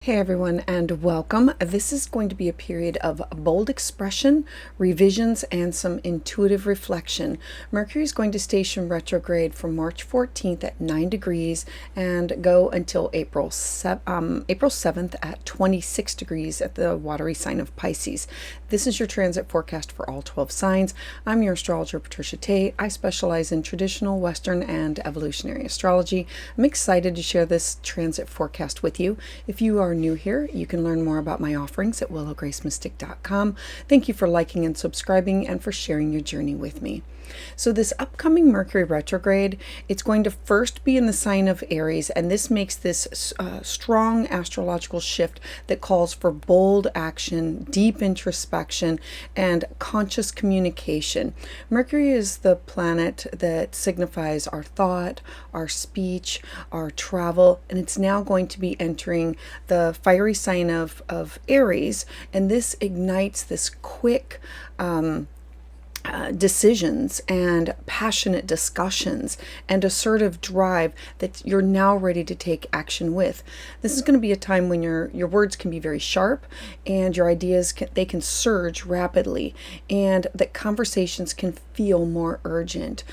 Hey everyone, and welcome. This is going to be a period of bold expression, revisions, and some intuitive reflection. Mercury is going to station retrograde from March 14th at 9 degrees and go until April 7th at 26 degrees at the watery sign of Pisces. This is your transit forecast for all 12 signs. I'm your astrologer, Patricia Tate. I specialize in traditional, Western, and evolutionary astrology. I'm excited to share this transit forecast with you. If you are new here, you can learn more about my offerings at willowgracemystic.com. Thank you for liking and subscribing and for sharing your journey with me. So this upcoming Mercury retrograde, it's going to first be in the sign of Aries, and this makes this strong astrological shift that calls for bold action, deep introspection, and conscious communication. Mercury is the planet that signifies our thought, our speech, our travel, and it's now going to be entering the fiery sign of Aries, and this ignites this quick decisions and passionate discussions and assertive drive that you're now ready to take action with. This is going to be a time when your words can be very sharp and your ideas can surge rapidly, and that conversations can feel more urgent.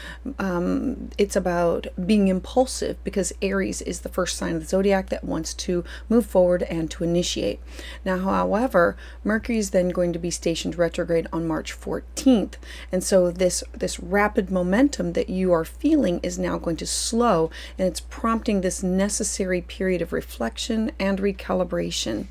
It's about being impulsive because Aries is the first sign of the zodiac that wants to move forward and to initiate. Now, however, Mercury is then going to be stationed retrograde on March 14th. And so this rapid momentum that you are feeling is now going to slow, and it's prompting this necessary period of reflection and recalibration.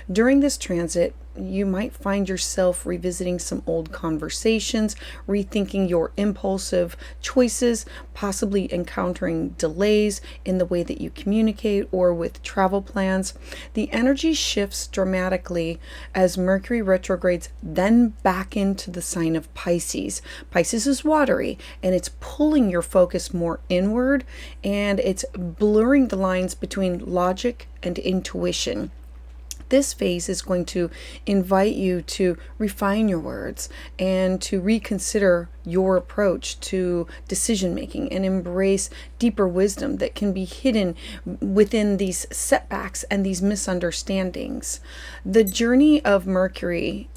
During this transit, you might find yourself revisiting some old conversations, rethinking your impulsive choices, possibly encountering delays in the way that you communicate or with travel plans. The energy shifts dramatically as Mercury retrogrades then back into the sign of Pisces. Pisces is watery, and it's pulling your focus more inward, and it's blurring the lines between logic and intuition. This phase is going to invite you to refine your words and to reconsider your approach to decision making and embrace deeper wisdom that can be hidden within these setbacks and these misunderstandings. The journey of Mercury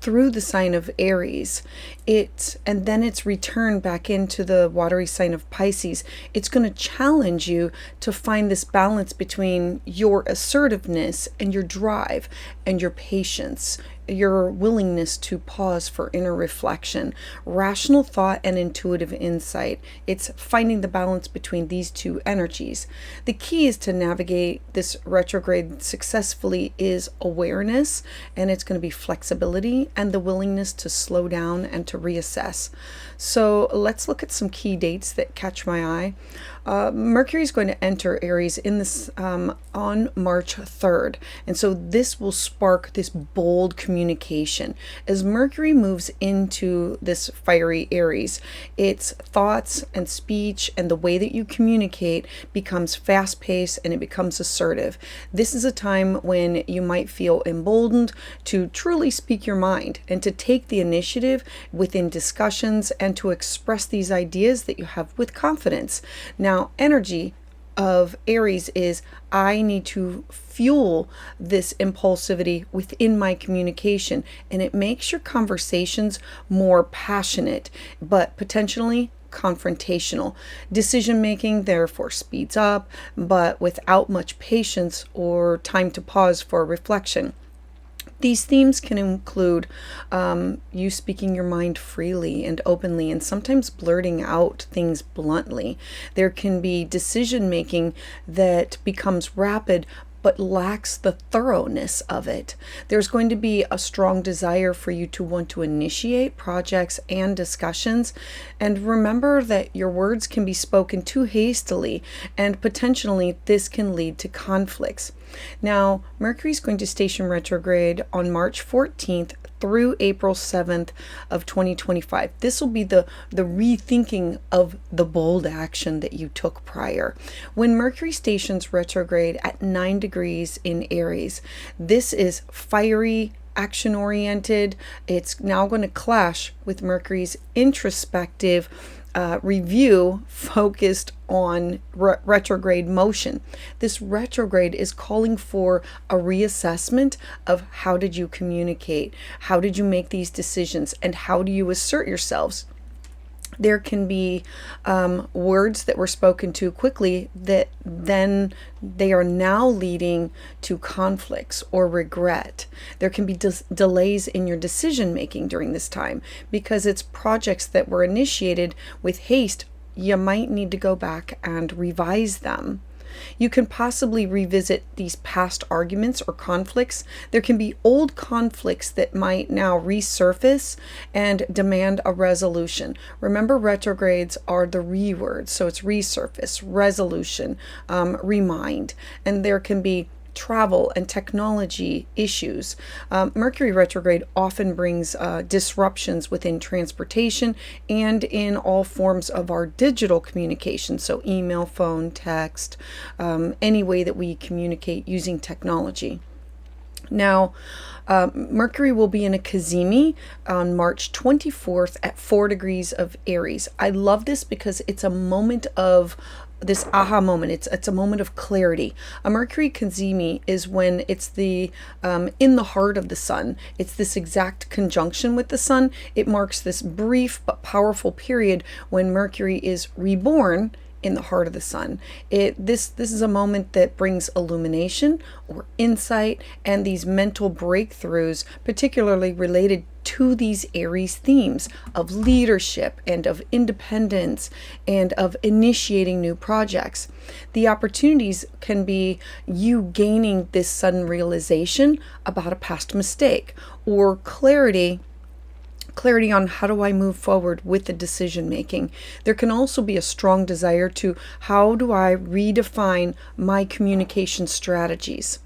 through the sign of Aries, and then its return back into the watery sign of Pisces, it's going to challenge you to find this balance between your assertiveness and your drive and your patience, your willingness to pause for inner reflection, rational thought, and intuitive insight. It's finding the balance between these two energies. The key is to navigate this retrograde successfully is awareness, and it's going to be flexibility and the willingness to slow down and to reassess. So let's look at some key dates that catch my eye. Mercury is going to enter Aries in this on March 3rd, and so this will spark this bold communication. As Mercury moves into this fiery Aries, its thoughts and speech and the way that you communicate becomes fast-paced and it becomes assertive. This is a time when you might feel emboldened to truly speak your mind and to take the initiative within discussions and to express these ideas that you have with confidence. Now, energy of Aries is I need to fuel this impulsivity within my communication, and it makes your conversations more passionate, but potentially confrontational. Decision making therefore speeds up, but without much patience or time to pause for reflection. These themes can include you speaking your mind freely and openly, and sometimes blurting out things bluntly. There can be decision making that becomes rapid but lacks the thoroughness of it. There's going to be a strong desire for you to want to initiate projects and discussions. And remember that your words can be spoken too hastily, and potentially this can lead to conflicts. Now, Mercury is going to station retrograde on March 14th through April 7th of 2025. This will be the rethinking of the bold action that you took prior. When Mercury stations retrograde at 9 degrees in Aries, this is fiery, action-oriented. It's now going to clash with Mercury's introspective review focused on retrograde motion. This retrograde is calling for a reassessment of how did you communicate, how did you make these decisions, and how do you assert yourselves. There can be words that were spoken too quickly that then they are now leading to conflicts or regret. There can be delays in your decision making during this time because it's projects that were initiated with haste. You might need to go back and revise them. You can possibly revisit these past arguments or conflicts. There can be old conflicts that might now resurface and demand a resolution. Remember, retrogrades are the words, so it's resurface, resolution, remind, and there can be travel and technology issues. Mercury retrograde often brings disruptions within transportation and in all forms of our digital communication. So email, phone, text, any way that we communicate using technology. Now, Mercury will be in a cazimi on March 24th at 4 degrees of Aries. I love this because it's a moment of this aha moment. It's a moment of clarity. A Mercury cazimi is when it's the in the heart of the sun. It's this exact conjunction with the sun. It marks this brief but powerful period when Mercury is reborn in the heart of the sun. This is a moment that brings illumination or insight and these mental breakthroughs, particularly related to these Aries themes of leadership and of independence and of initiating new projects. The opportunities can be you gaining this sudden realization about a past mistake or clarity on how do I move forward with the decision making. There can also be a strong desire to how do I redefine my communication strategies.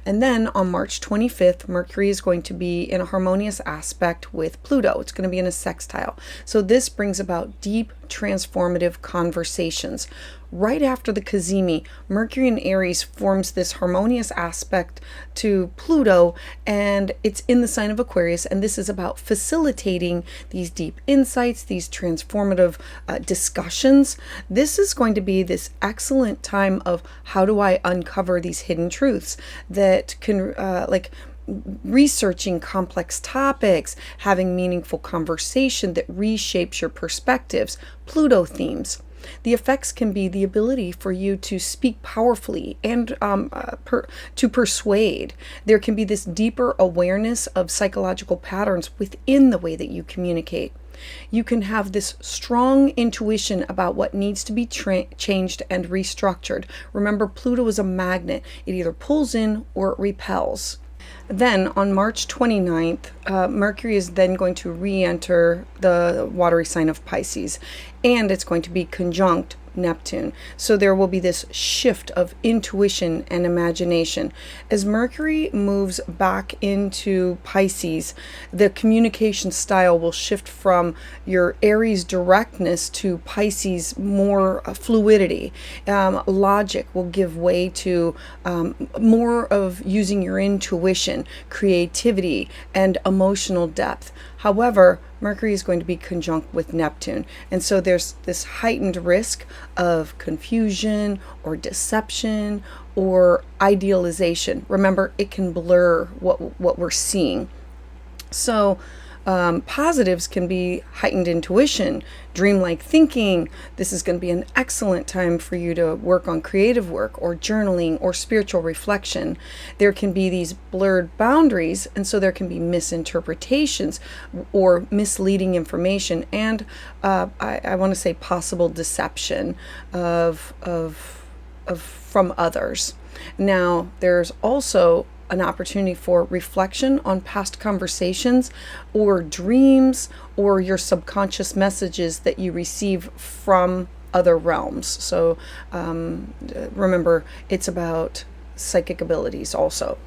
And then on March 25th, Mercury is going to be in a harmonious aspect with Pluto. It's going to be in a sextile. So this brings about deep, transformative conversations. Right after the cazimi, Mercury in Aries forms this harmonious aspect to Pluto, and it's in the sign of Aquarius, and this is about facilitating these deep insights, these transformative discussions. This is going to be this excellent time of how do I uncover these hidden truths that can researching complex topics, having meaningful conversation that reshapes your perspectives. Pluto themes. The effects can be the ability for you to speak powerfully and to persuade. There can be this deeper awareness of psychological patterns within the way that you communicate. You can have this strong intuition about what needs to be changed and restructured. Remember, Pluto is a magnet. It either pulls in or it repels. Then on March 29th, Mercury is then going to re-enter the watery sign of Pisces, and it's going to be conjunct Neptune. So there will be this shift of intuition and imagination. As Mercury moves back into Pisces, the communication style will shift from your Aries directness to Pisces more fluidity. Logic will give way to more of using your intuition, creativity, and emotional depth. However, Mercury is going to be conjunct with Neptune. And so there's this heightened risk of confusion or deception or idealization. Remember, it can blur what we're seeing. So positives can be heightened intuition, dreamlike thinking. This is going to be an excellent time for you to work on creative work or journaling or spiritual reflection. There can be these blurred boundaries, and so there can be misinterpretations or misleading information, and I want to say possible deception of from others. Now, there's also an opportunity for reflection on past conversations or dreams or your subconscious messages that you receive from other realms. So remember, it's about psychic abilities also.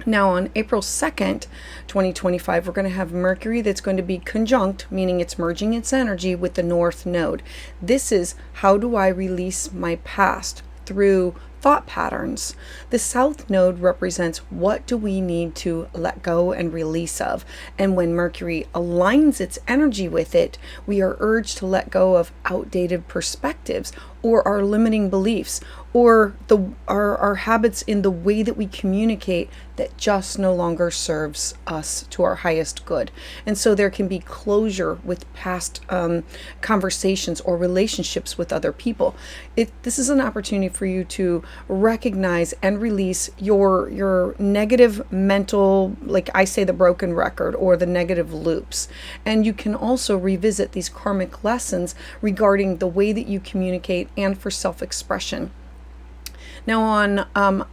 Now on April 2nd, 2025, we're going to have Mercury that's going to be conjunct, meaning it's merging its energy with the North Node. This is how do I release my past through thought patterns. The South Node represents what do we need to let go and release of. And when Mercury aligns its energy with it, we are urged to let go of outdated perspectives or our limiting beliefs or our habits in the way that we communicate that just no longer serves us to our highest good. And so there can be closure with past conversations or relationships with other people. This is an opportunity for you to recognize and release your negative mental, like I say, the broken record or the negative loops. And you can also revisit these karmic lessons regarding the way that you communicate and for self-expression. Now on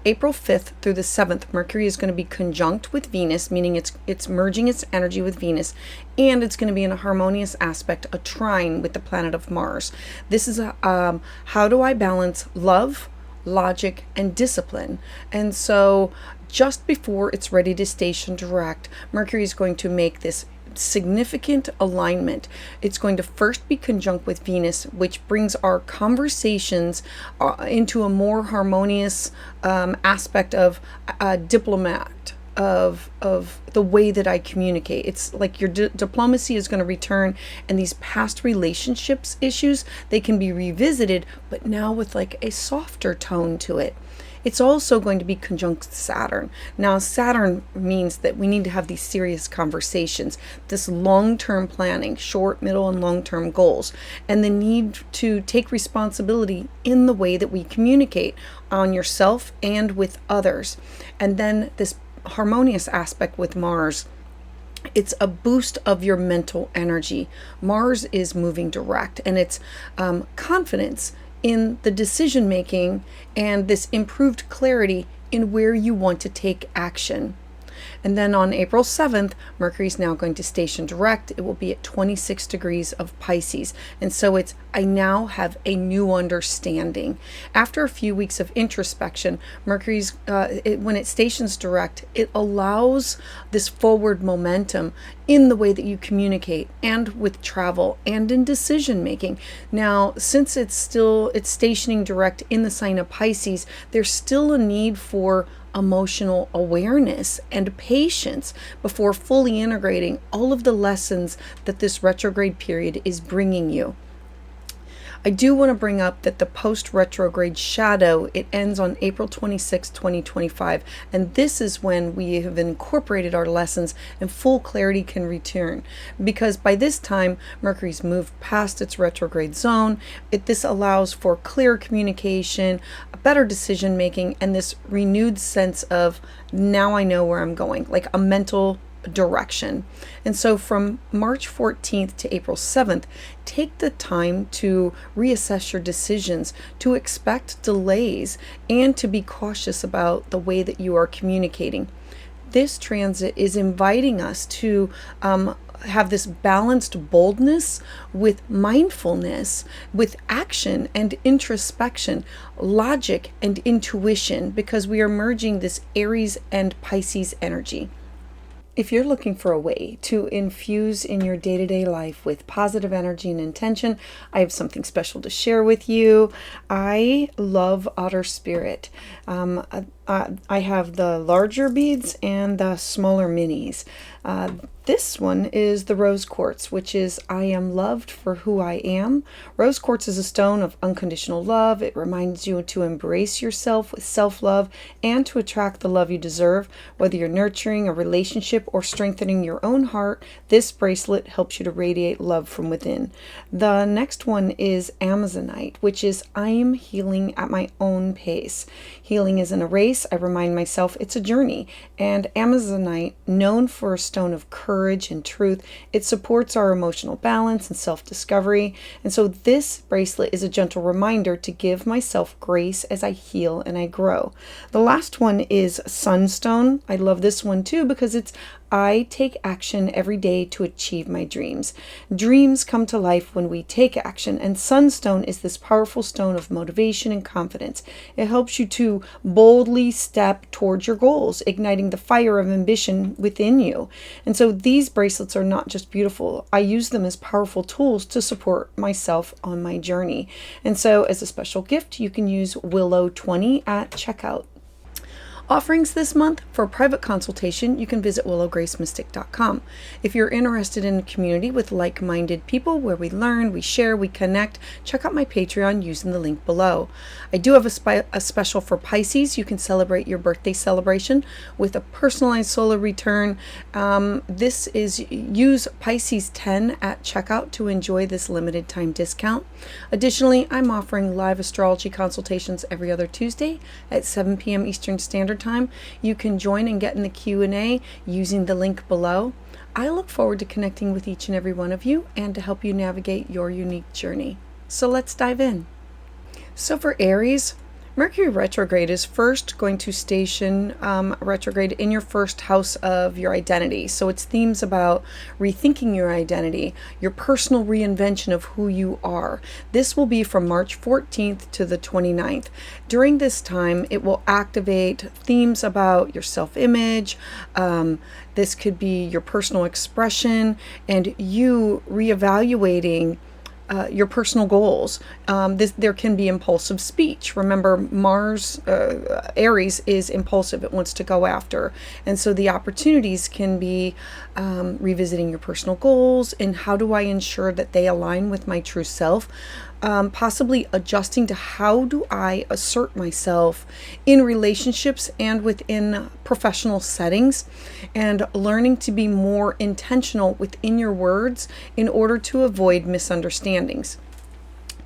April 5th through the 7th, Mercury is going to be conjunct with Venus, meaning it's merging its energy with Venus, and it's going to be in a harmonious aspect, a trine with the planet of Mars. This is how do I balance love, logic, and discipline? And so just before it's ready to station direct, Mercury is going to make this significant alignment. It's going to first be conjunct with Venus, which brings our conversations into a more harmonious aspect of diplomat, of the way that I communicate. It's like your diplomacy is going to return, and these past relationships issues, they can be revisited, but now with like a softer tone to it. It's also going to be conjunct Saturn. Now, Saturn means that we need to have these serious conversations, this long-term planning, short, middle, and long-term goals, and the need to take responsibility in the way that we communicate on yourself and with others. And then this harmonious aspect with Mars, it's a boost of your mental energy. Mars is moving direct, and it's confidence in the decision making and this improved clarity in where you want to take action. And then on April 7th, Mercury is now going to station direct. It will be at 26 degrees of Pisces. And so I now have a new understanding. After a few weeks of introspection, Mercury's, when it stations direct, it allows this forward momentum in the way that you communicate and with travel and in decision making. Now, since it's stationing direct in the sign of Pisces, there's still a need for emotional awareness and patience before fully integrating all of the lessons that this retrograde period is bringing you. I do want to bring up that the post-retrograde shadow, it ends on April 26, 2025, and this is when we have incorporated our lessons and full clarity can return, because by this time, Mercury's moved past its retrograde zone. This allows for clear communication, better decision making, and this renewed sense of, now I know where I'm going, like a mental direction. And so from March 14th to April 7th, take the time to reassess your decisions, to expect delays, and to be cautious about the way that you are communicating. This transit is inviting us to have this balanced boldness with mindfulness, with action and introspection, logic and intuition, because we are merging this Aries and Pisces energy. If you're looking for a way to infuse in your day-to-day life with positive energy and intention, I have something special to share with you. I love Otter Spirit. I have the larger beads and the smaller minis. This one is the rose quartz, which is I am loved for who I am. Rose quartz is a stone of unconditional love. It reminds you to embrace yourself with self-love and to attract the love you deserve. Whether you're nurturing a relationship or strengthening your own heart, this bracelet helps you to radiate love from within. The next one is Amazonite, which is I am healing at my own pace. Healing isn't a race. I remind myself it's a journey. And Amazonite, known for a stone of courage and truth, it supports our emotional balance and self-discovery. And so this bracelet is a gentle reminder to give myself grace as I heal and I grow. The last one is Sunstone. I love this one too because it's I take action every day to achieve my dreams. Dreams come to life when we take action, and Sunstone is this powerful stone of motivation and confidence. It helps you to boldly step towards your goals, igniting the fire of ambition within you. And so these bracelets are not just beautiful. I use them as powerful tools to support myself on my journey. And so as a special gift, you can use Willow 20 at checkout. Offerings this month. For a private consultation, you can visit willowgracemystic.com. If you're interested in a community with like-minded people where we learn, we share, we connect, check out my Patreon using the link below. I do have a special for Pisces. You can celebrate your birthday celebration with a personalized solar return. This is use Pisces 10 at checkout to enjoy this limited time discount. Additionally, I'm offering live astrology consultations every other Tuesday at 7 p.m. Eastern Standard Time. You can join and get in the Q&A using the link below. I look forward to connecting with each and every one of you and to help you navigate your unique journey. So let's dive in. So for Aries, Mercury retrograde is first going to station retrograde in your first house of your identity. So it's themes about rethinking your identity, your personal reinvention of who you are. This will be from March 14th to the 29th. During this time, it will activate themes about your self-image. This could be your personal expression and you reevaluating your personal goals. There can be impulsive speech. Remember, Mars, Aries is impulsive. It wants to go after. And so the opportunities can be revisiting your personal goals and how do I ensure that they align with my true self. Possibly adjusting to how do I assert myself in relationships and within professional settings, and learning to be more intentional within your words in order to avoid misunderstandings.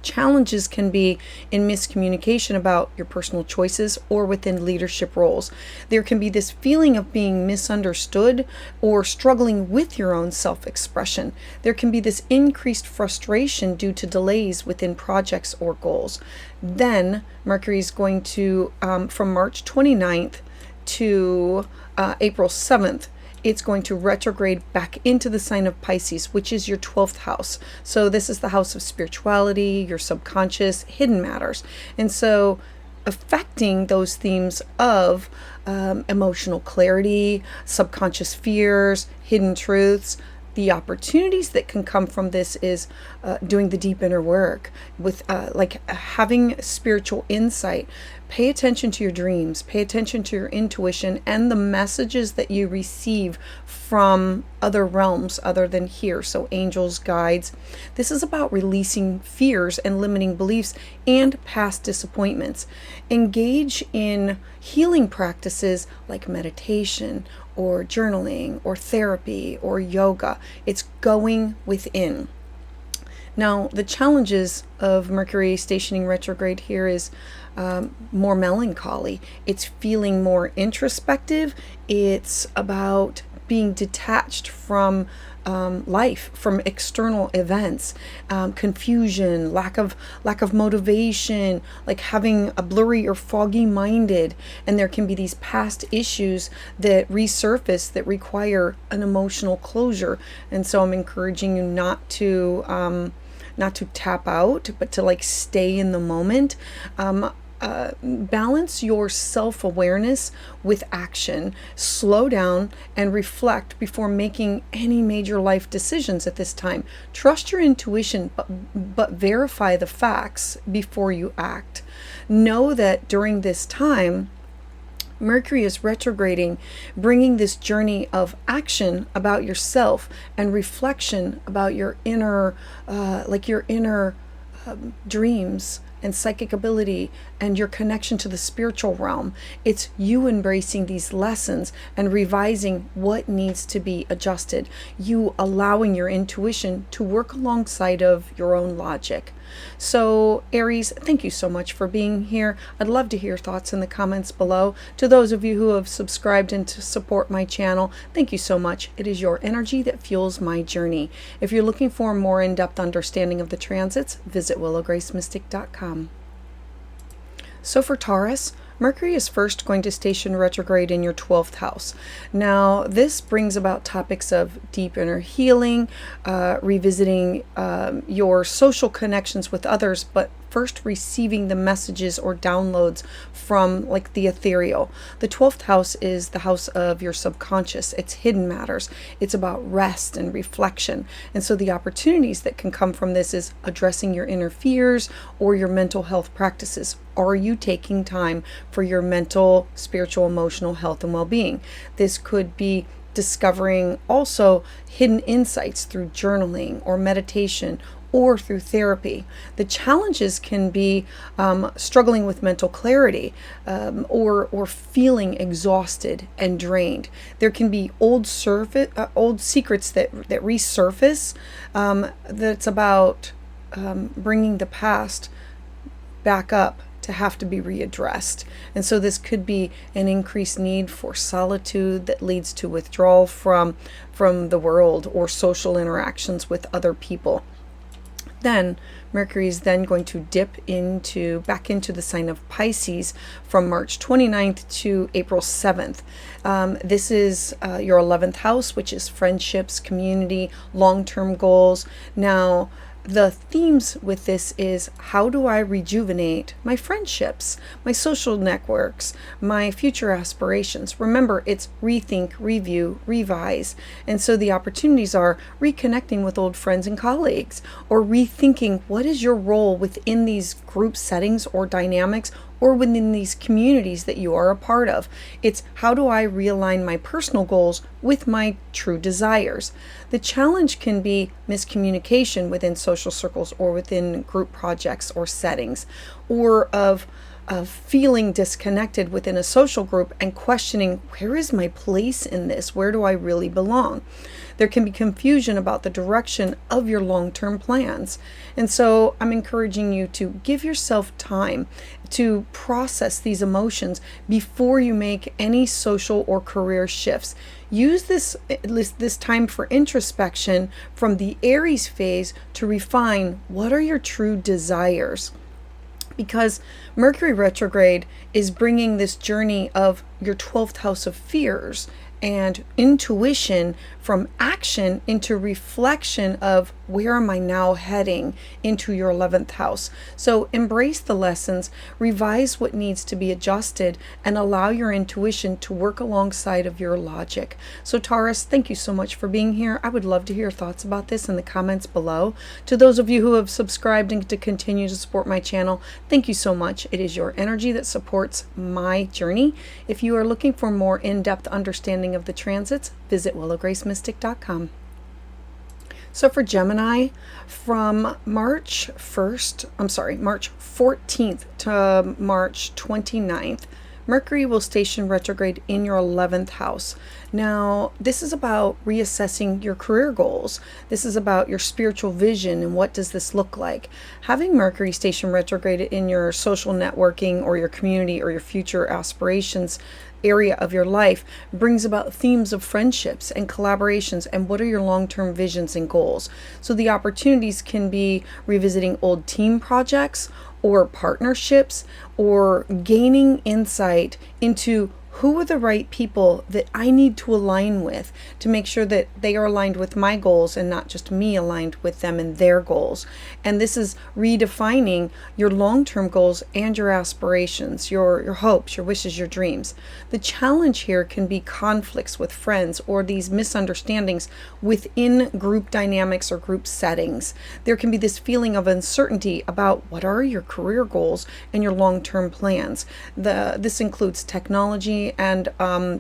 Challenges can be in miscommunication about your personal choices or within leadership roles. There can be this feeling of being misunderstood or struggling with your own self-expression. There can be this increased frustration due to delays within projects or goals. Then Mercury is going to, from March 29th to April 7th, it's going to retrograde back into the sign of Pisces, which is your 12th house. So this is the house of spirituality, your subconscious, hidden matters. And so affecting those themes of emotional clarity, subconscious fears, hidden truths. The opportunities that can come from this is doing the deep inner work with like having spiritual insight. Pay attention to your dreams, pay attention to your intuition and the messages that you receive from other realms other than here. So angels, guides. This is about releasing fears and limiting beliefs and past disappointments. Engage in healing practices like meditation or journaling or therapy or yoga. It's going within. Now, the challenges of Mercury stationing retrograde here is more melancholy. It's feeling more introspective. It's about being detached from life, from external events, confusion, lack of motivation, like having a blurry or foggy minded. And there can be these past issues that resurface that require an emotional closure. And so I'm encouraging you not to tap out, but to like stay in the moment. Balance your self-awareness with action. Slow down and reflect before making any major life decisions at this time. Trust your intuition, but verify the facts before you act. Know that during this time, Mercury is retrograding, bringing this journey of action about yourself and reflection about your inner, dreams and psychic ability and your connection to the spiritual realm. It's you embracing these lessons and revising what needs to be adjusted. You allowing your intuition to work alongside of your own logic. So Aries, thank you so much for being here. I'd love to hear your thoughts in the comments below. To those of you who have subscribed and to support my channel, thank you so much. It is your energy that fuels my journey. If you're looking for a more in-depth understanding of the transits, visit willowgracemystic.com. So for Taurus, Mercury is first going to station retrograde in your 12th house. Now, this brings about topics of deep inner healing, revisiting your social connections with others, but first receiving the messages or downloads from like the ethereal. The 12th house is the house of your subconscious. It's hidden matters. It's about rest and reflection. And so the opportunities that can come from this is addressing your inner fears or your mental health practices. Are you taking time for your mental, spiritual, emotional health and well-being? This could be discovering also hidden insights through journaling or meditation or through therapy. The challenges can be struggling with mental clarity or feeling exhausted and drained. There can be old secrets that resurface. That's about bringing the past back up to have to be readdressed. And so this could be an increased need for solitude that leads to withdrawal from the world or social interactions with other people. Then Mercury is then going to dip back into the sign of Pisces from March 29th to April 7th. This is your 11th house, which is friendships, community, long-term goals. Now, the themes with this is, how do I rejuvenate my friendships, my social networks, my future aspirations? Remember, it's rethink, review, revise. And so the opportunities are reconnecting with old friends and colleagues, or rethinking what is your role within these group settings or dynamics, or within these communities that you are a part of. It's, how do I realign my personal goals with my true desires? The challenge can be miscommunication within social circles or within group projects or settings, or of feeling disconnected within a social group and questioning, where is my place in this? Where do I really belong? There can be confusion about the direction of your long-term plans. And so I'm encouraging you to give yourself time to process these emotions before you make any social or career shifts. Use this time for introspection from the Aries phase to refine what are your true desires. Because Mercury retrograde is bringing this journey of your 12th house of fears and intuition from action into reflection of, where am I now heading, into your 11th house. So embrace the lessons, revise what needs to be adjusted, and allow your intuition to work alongside of your logic. So Taurus, thank you so much for being here. I would love to hear your thoughts about this in the comments below. To those of you who have subscribed and to continue to support my channel, thank you so much. It is your energy that supports my journey. If you are looking for more in-depth understanding of the transits, visit willowgracemystic.com. So for Gemini, from March 14th to March 29th, Mercury will station retrograde in your 11th house. Now, this is about reassessing your career goals. This is about your spiritual vision and what does this look like. Having Mercury station retrograde in your social networking or your community or your future aspirations area of your life brings about themes of friendships and collaborations and what are your long-term visions and goals. So the opportunities can be revisiting old team projects or partnerships, or gaining insight into who are the right people that I need to align with to make sure that they are aligned with my goals and not just me aligned with them and their goals. And this is redefining your long-term goals and your aspirations, your hopes, your wishes, your dreams. The challenge here can be conflicts with friends or these misunderstandings within group dynamics or group settings. There can be this feeling of uncertainty about what are your career goals and your long-term plans. This includes technology and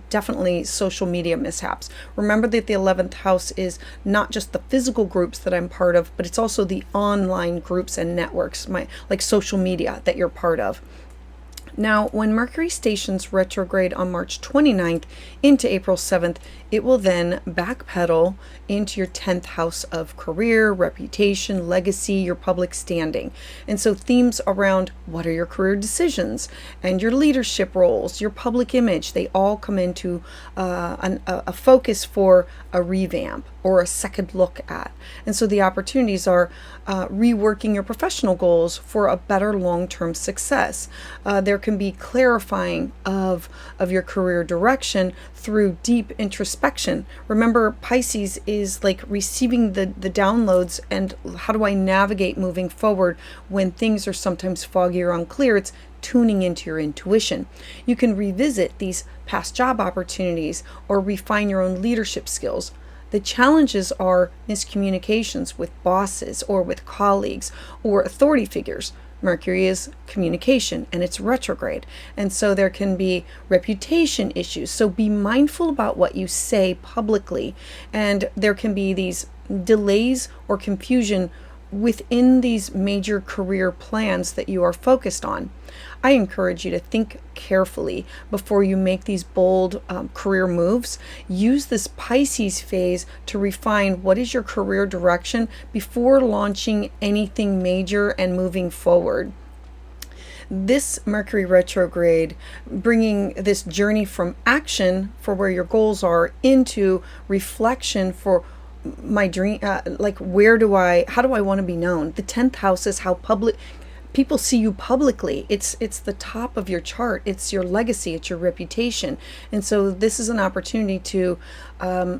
definitely social media mishaps. Remember that the 11th house is not just the physical groups that I'm part of, but it's also the online groups and networks, like social media that you're part of. Now, when Mercury stations retrograde on March 29th into April 7th, it will then backpedal into your 10th house of career, reputation, legacy, your public standing. And so themes around what are your career decisions and your leadership roles, your public image, they all come into a focus for a revamp or a second look at. And so the opportunities are reworking your professional goals for a better long-term success. There can be clarifying of your career direction through deep introspection. Remember, Pisces is like receiving the downloads, and how do I navigate moving forward when things are sometimes foggy or unclear? It's tuning into your intuition. You can revisit these past job opportunities or refine your own leadership skills. The challenges are miscommunications with bosses or with colleagues or authority figures. Mercury is communication and it's retrograde. And so there can be reputation issues. So be mindful about what you say publicly. And there can be these delays or confusion within these major career plans that you are focused on. I encourage you to think carefully before you make these bold career moves. Use this Pisces phase to refine what is your career direction before launching anything major and moving forward. This Mercury retrograde, bringing this journey from action for where your goals are into reflection for my dream, like how do I want to be known? The 10th house is how public people see you publicly. It's the top of your chart. It's your legacy. It's your reputation. And so this is an opportunity to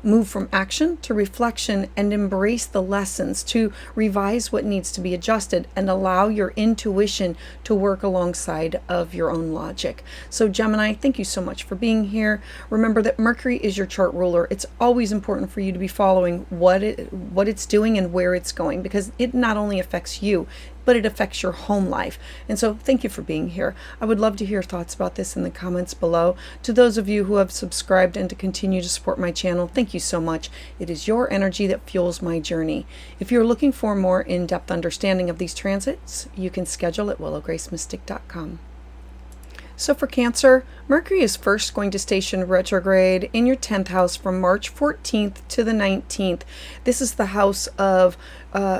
move from action to reflection and embrace the lessons, to revise what needs to be adjusted and allow your intuition to work alongside of your own logic. So Gemini, thank you so much for being here. Remember that Mercury is your chart ruler. It's always important for you to be following what it's doing and where it's going, because it not only affects you, but it affects your home life. And so thank you for being here. I would love to hear thoughts about this in the comments below. To those of you who have subscribed and to continue to support my channel, thank you so much. It is your energy that fuels my journey. If you're looking for more in-depth understanding of these transits, you can schedule at willowgracemystic.com. So for Cancer, Mercury is first going to station retrograde in your 10th house from March 14th to the 19th. This is the house of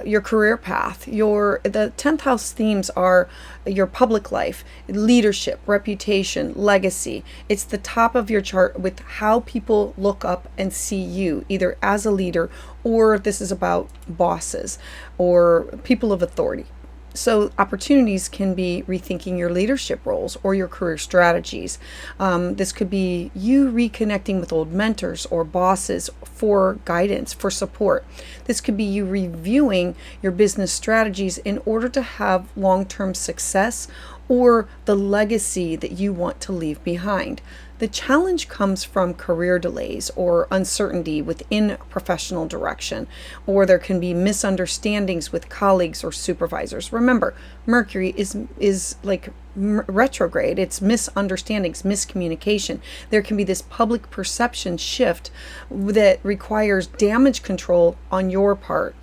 your career path. The 10th house themes are your public life, leadership, reputation, legacy. It's the top of your chart with how people look up and see you, either as a leader, or this is about bosses or people of authority. So opportunities can be rethinking your leadership roles or your career strategies. This could be you reconnecting with old mentors or bosses for guidance, for support. This could be you reviewing your business strategies in order to have long-term success or the legacy that you want to leave behind. The challenge comes from career delays or uncertainty within professional direction, or there can be misunderstandings with colleagues or supervisors. Remember, Mercury is like retrograde. It's misunderstandings, miscommunication. There can be this public perception shift that requires damage control on your part.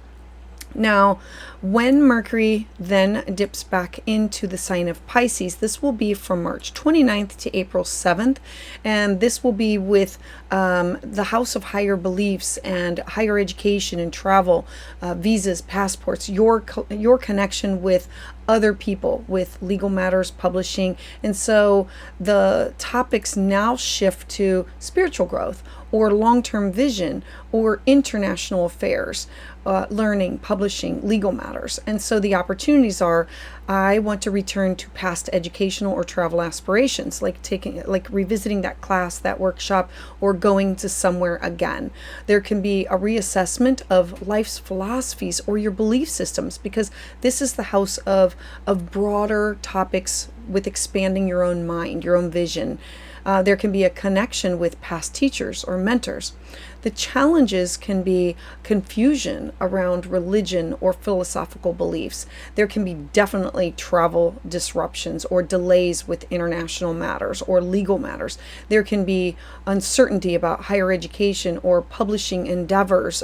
Now, when Mercury then dips back into the sign of Pisces, this will be from March 29th to April 7th, and this will be with the house of higher beliefs and higher education and travel, visas, passports, your connection with other people, with legal matters, publishing. And so the topics now shift to spiritual growth or long-term vision or international affairs, learning, publishing, legal matters. And so the opportunities are, I want to return to past educational or travel aspirations, like revisiting that class, that workshop, or going to somewhere again. There can be a reassessment of life's philosophies or your belief systems, because this is the house of broader topics with expanding your own mind, your own vision. There can be a connection with past teachers or mentors. The challenges can be confusion around religion or philosophical beliefs. There can be definitely travel disruptions or delays with international matters or legal matters. There can be uncertainty about higher education or publishing endeavors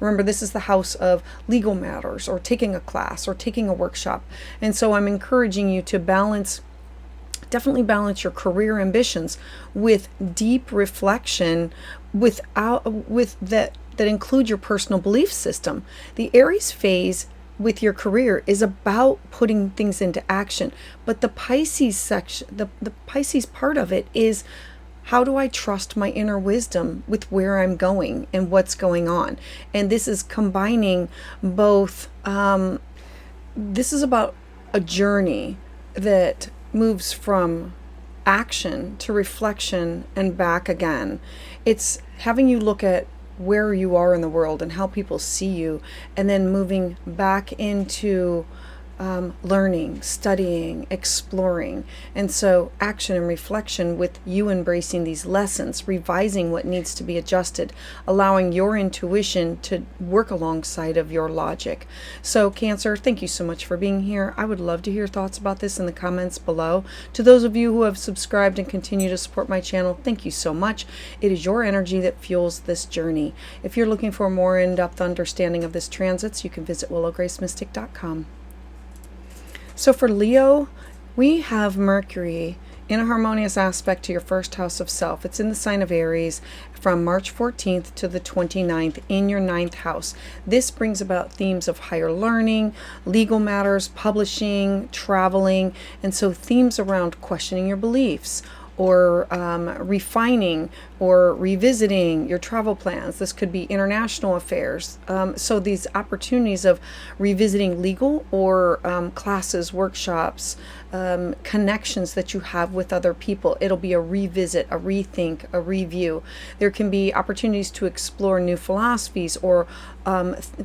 remember, this is the house of legal matters or taking a class or taking a workshop. And so I'm encouraging you to definitely balance your career ambitions with deep reflection that include your personal belief system. The Aries phase with your career is about putting things into action, but the Pisces section, the Pisces part of it is, how do I trust my inner wisdom with where I'm going and what's going on? And this is combining both. This is about a journey that moves from action to reflection and back again. It's having you look at where you are in the world and how people see you, and then moving back into learning, studying, exploring. And so action and reflection with you embracing these lessons, revising what needs to be adjusted, allowing your intuition to work alongside of your logic. So Cancer, thank you so much for being here. I would love to hear thoughts about this in the comments below. To those of you who have subscribed and continue to support my channel, thank you so much. It is your energy that fuels this journey. If you're looking for a more in-depth understanding of this transits, you can visit willowgracemystic.com. So for Leo, we have Mercury in a harmonious aspect to your first house of self. It's in the sign of Aries from March 14th to the 29th in your 9th house. This brings about themes of higher learning, legal matters, publishing, traveling, and so themes around questioning your beliefs, or refining or revisiting your travel plans. This could be international affairs. So these opportunities of revisiting legal or classes, workshops, connections that you have with other people. It'll be a revisit, a rethink, a review. There can be opportunities to explore new philosophies or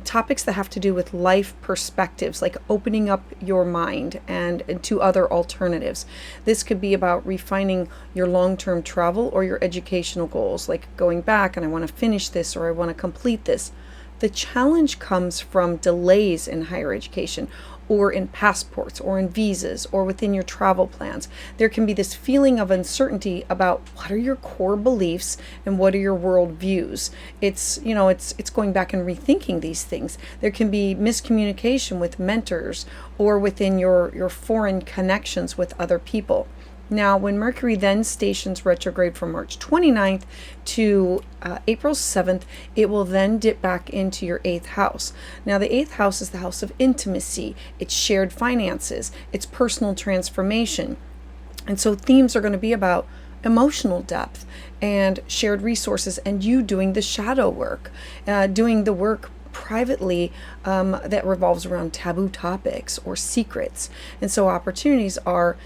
topics that have to do with life perspectives, like opening up your mind and to other alternatives. This could be about refining your long-term travel or your educational goals, like going back and I want to finish this or I want to complete this. The challenge comes from delays in higher education, or in passports, or in visas, or within your travel plans. There can be this feeling of uncertainty about what are your core beliefs and what are your world views. It's going back and rethinking these things. There can be miscommunication with mentors or within your foreign connections with other people. Now, when Mercury then stations retrograde from March 29th to April 7th, it will then dip back into your 8th house. Now, the 8th house is the house of intimacy. It's shared finances. It's personal transformation. And so themes are going to be about emotional depth and shared resources, and you doing the shadow work, doing the work privately that revolves around taboo topics or secrets. And so opportunities are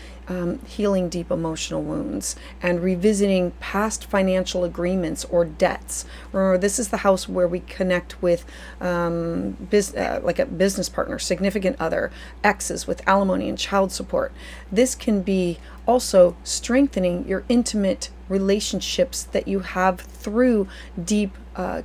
healing deep emotional wounds and revisiting past financial agreements or debts. Remember, this is the house where we connect with like a business partner, significant other, exes with alimony and child support. This can be also strengthening your intimate relationships that you have through deep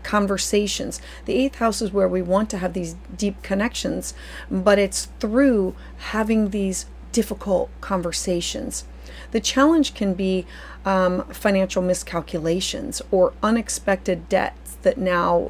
conversations. The 8th house is where we want to have these deep connections, but it's through having these difficult conversations. The challenge can be financial miscalculations or unexpected debts that now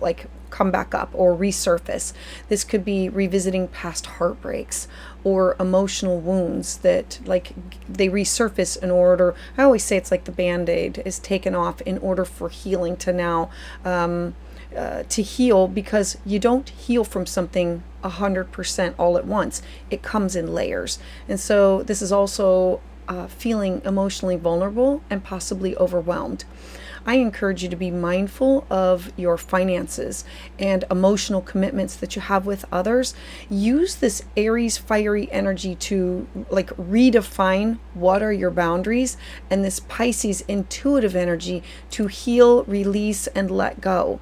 come back up or resurface. This could be revisiting past heartbreaks or emotional wounds that they resurface in order, I always say it's like the Band-Aid is taken off in order for healing to now to heal, because you don't heal from something 100% all at once. It comes in layers. And so this is also feeling emotionally vulnerable and possibly overwhelmed. I encourage you to be mindful of your finances and emotional commitments that you have with others. Use this Aries fiery energy to redefine what are your boundaries, and this Pisces intuitive energy to heal, release, and let go.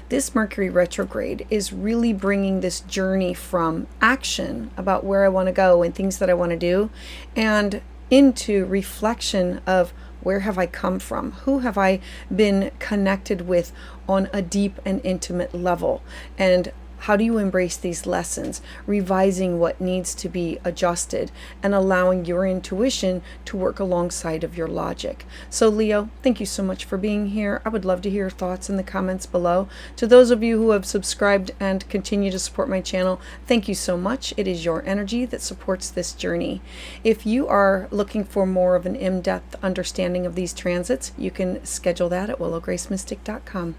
This Mercury retrograde is really bringing this journey from action about where I want to go and things that I want to do, and into reflection of where have I come from? Who have I been connected with on a deep and intimate level? And how do you embrace these lessons, revising what needs to be adjusted and allowing your intuition to work alongside of your logic? So Leo, thank you so much for being here. I would love to hear your thoughts in the comments below. To those of you who have subscribed and continue to support my channel, thank you so much. It is your energy that supports this journey. If you are looking for more of an in-depth understanding of these transits, you can schedule that at willowgracemystic.com.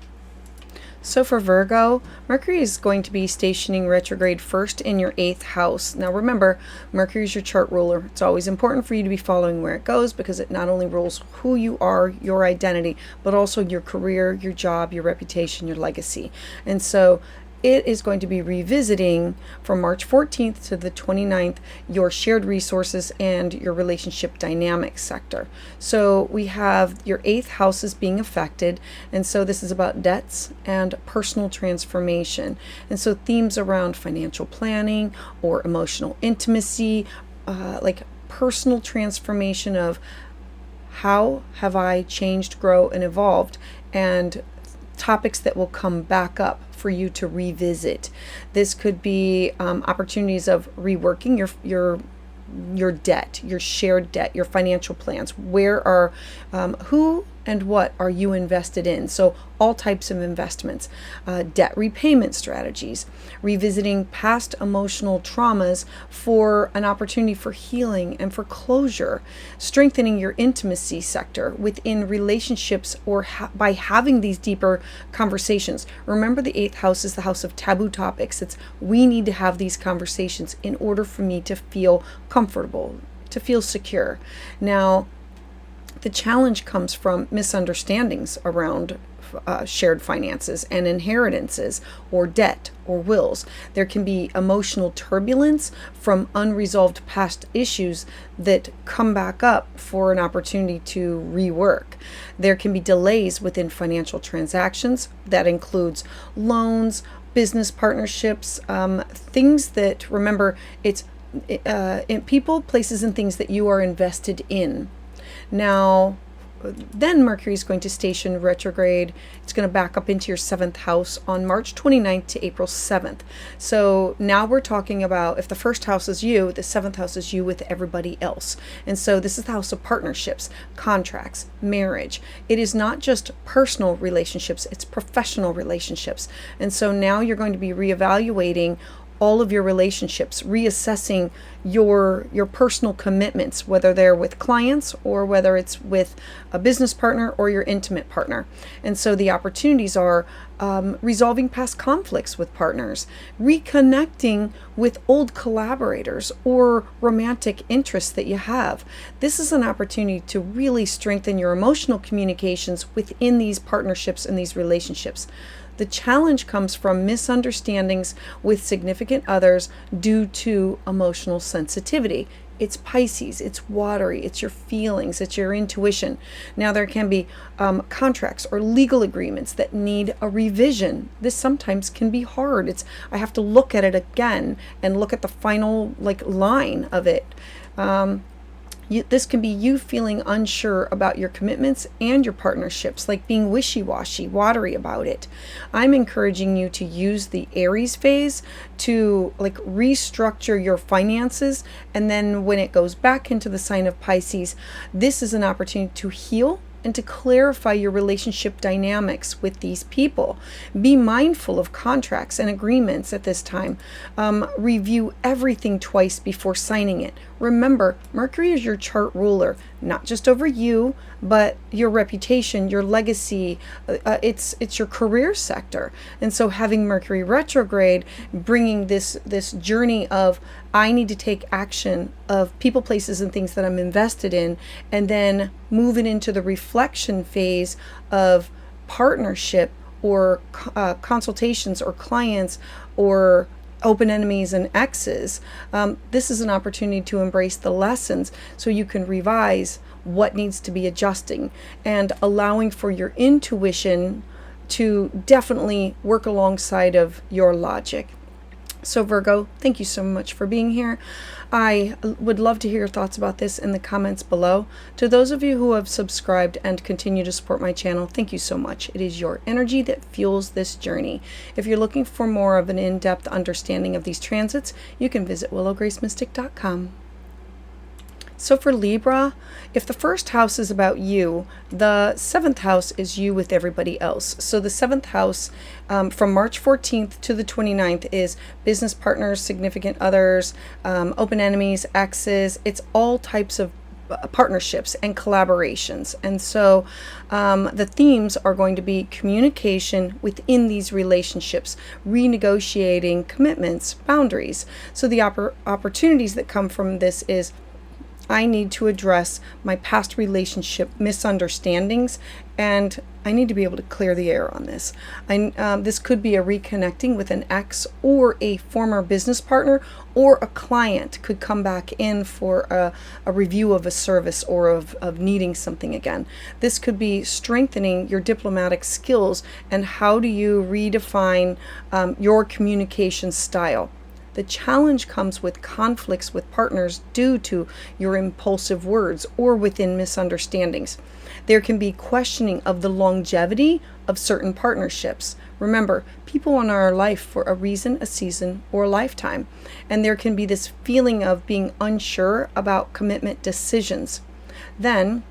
So for Virgo, Mercury is going to be stationing retrograde first in your 8th house. Now remember, Mercury is your chart ruler. It's always important for you to be following where it goes, because it not only rules who you are, your identity, but also your career, your job, your reputation, your legacy. And so it is going to be revisiting from March 14th to the 29th your shared resources and your relationship dynamic sector. So we have your 8th house is being affected, and so this is about debts and personal transformation. And so themes around financial planning or emotional intimacy, like personal transformation of how have I changed, grow, and evolved, and topics that will come back up for you to revisit. This could be opportunities of reworking your debt, your shared debt, your financial plans. Where are who and what are you invested in? So all types of investments, debt repayment strategies, revisiting past emotional traumas for an opportunity for healing and for closure, strengthening your intimacy sector within relationships or by having these deeper conversations. Remember, the 8th house is the house of taboo topics. It's we need to have these conversations in order for me to feel comfortable, to feel secure. Now, the challenge comes from misunderstandings around shared finances and inheritances or debt or wills. There can be emotional turbulence from unresolved past issues that come back up for an opportunity to rework. There can be delays within financial transactions. That includes loans, business partnerships, things that, remember, it's in people, places, and things that you are invested in. Now, then Mercury is going to station retrograde. It's going to back up into your 7th house on March 29th to April 7th. So now we're talking about, if the 1st house is you, the 7th house is you with everybody else. And so this is the house of partnerships, contracts, marriage. It is not just personal relationships, it's professional relationships. And so now you're going to be reevaluating all of your relationships, reassessing your personal commitments, whether they're with clients or whether it's with a business partner or your intimate partner. And so the opportunities are resolving past conflicts with partners, reconnecting with old collaborators or romantic interests that you have. This is an opportunity to really strengthen your emotional communications within these partnerships and these relationships. The challenge comes from misunderstandings with significant others due to emotional sensitivity. It's Pisces, it's watery, it's your feelings, it's your intuition. Now there can be contracts or legal agreements that need a revision. This sometimes can be hard. I have to look at it again and look at the final line of it. This can be you feeling unsure about your commitments and your partnerships, like being wishy-washy, watery about it. I'm encouraging you to use the Aries phase to restructure your finances, and then when it goes back into the sign of Pisces, this is an opportunity to heal and to clarify your relationship dynamics with these people. Be mindful of contracts and agreements at this time. Review everything twice before signing it. Remember, Mercury is your chart ruler, not just over you, but your reputation, your legacy. It's your career sector. And so having Mercury retrograde, bringing this journey of I need to take action of people, places, and things that I'm invested in, and then moving into the reflection phase of partnership or consultations or clients or open enemies and exes. This is an opportunity to embrace the lessons so you can revise what needs to be adjusting and allowing for your intuition to definitely work alongside of your logic. So Virgo, thank you so much for being here. I would love to hear your thoughts about this in the comments below. To those of you who have subscribed and continue to support my channel, thank you so much. It is your energy that fuels this journey. If you're looking for more of an in-depth understanding of these transits, you can visit willowgracemystic.com. So for Libra, if the 1st house is about you, the 7th house is you with everybody else. So the 7th house from March 14th to the 29th is business partners, significant others, open enemies, exes. It's all types of partnerships and collaborations. And so the themes are going to be communication within these relationships, renegotiating commitments, boundaries. So the opportunities that come from this is I need to address my past relationship misunderstandings, and I need to be able to clear the air on this. This could be a reconnecting with an ex or a former business partner, or a client could come back in for a review of a service or of needing something again. This could be strengthening your diplomatic skills and how do you redefine your communication style. The challenge comes with conflicts with partners due to your impulsive words or within misunderstandings. There can be questioning of the longevity of certain partnerships. Remember, people in our life for a reason, a season, or a lifetime. And there can be this feeling of being unsure about commitment decisions. Then